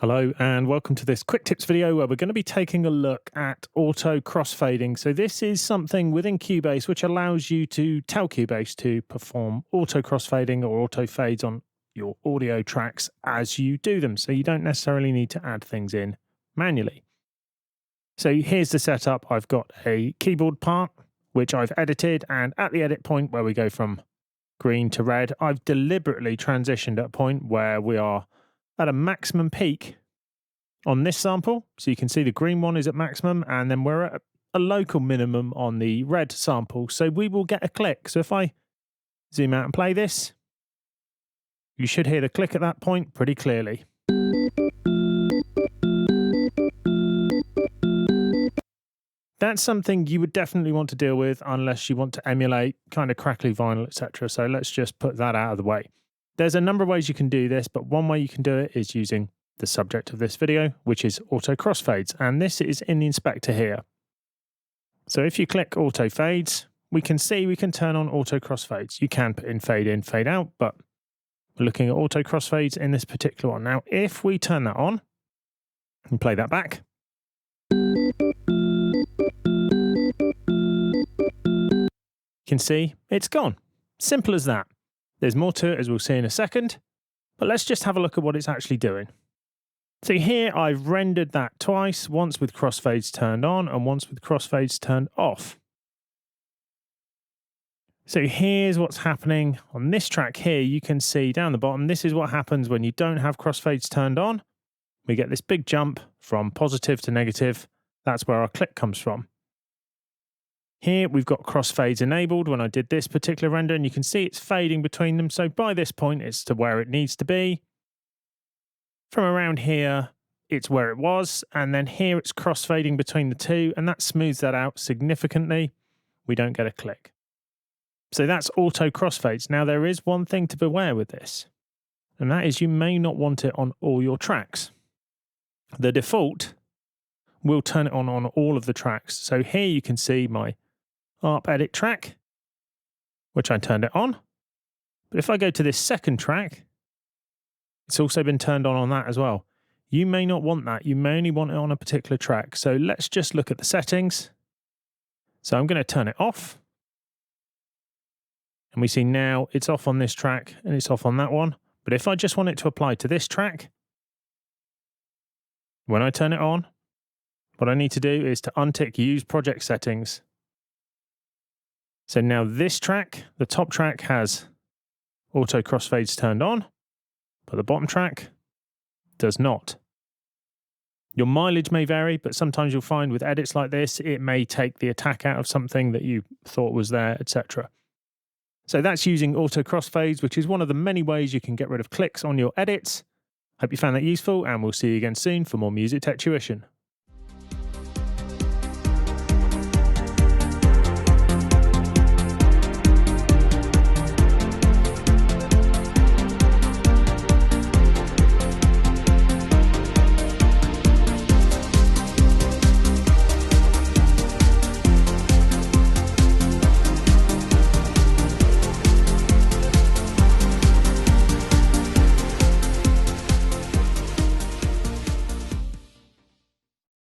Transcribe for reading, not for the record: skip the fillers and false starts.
Hello and welcome to this quick tips video where we're going to be taking a look at auto crossfading. So this is something within Cubase which allows you to tell Cubase to perform auto crossfading or auto fades on your audio tracks as you do them. So you don't necessarily need to add things in manually. So here's the setup. I've got a keyboard part which I've edited, and at the edit point where we go from green to red, I've deliberately transitioned at a point where we are at a maximum peak on this sample. So you can see the green one is at maximum, and then we're at a local minimum on the red sample. So we will get a click. So if I zoom out and play this, you should hear the click at that point pretty clearly. That's something you would definitely want to deal with unless you want to emulate kind of crackly vinyl, etc. So let's just put that out of the way. There's a number of ways you can do this, but one way you can do it is using the subject of this video, which is Auto Crossfades, and this is in the inspector here. So if you click Auto Fades, we can see we can turn on Auto Crossfades. You can put in, fade out, but we're looking at Auto Crossfades in this particular one. Now, if we turn that on and play that back, you can see it's gone. Simple as that. There's more to it, as we'll see in a second, but let's just have a look at what it's actually doing. So here I've rendered that twice, once with crossfades turned on and once with crossfades turned off. So here's what's happening on this track here. You can see down the bottom, this is what happens when you don't have crossfades turned on. We get this big jump from positive to negative. That's where our click comes from. Here we've got crossfades enabled when I did this particular render, and you can see it's fading between them. So by this point, it's to where it needs to be. From around here, it's where it was. And then here it's crossfading between the two, and that smooths that out significantly. We don't get a click. So that's auto crossfades. Now there is one thing to beware with this, and that is you may not want it on all your tracks. The default will turn it on all of the tracks. So here you can see my ARP edit track, which I turned it on. But if I go to this second track, it's also been turned on that as well. You may not want that. You may only want it on a particular track. So let's just look at the settings. So I'm going to turn it off. And we see now it's off on this track and it's off on that one. But if I just want it to apply to this track, when I turn it on, what I need to do is to untick Use Project Settings. So now this track, the top track, has auto crossfades turned on, but the bottom track does not. Your mileage may vary, but sometimes you'll find with edits like this, it may take the attack out of something that you thought was there, etc. So that's using auto crossfades, which is one of the many ways you can get rid of clicks on your edits. Hope you found that useful, and we'll see you again soon for more music tech tuition.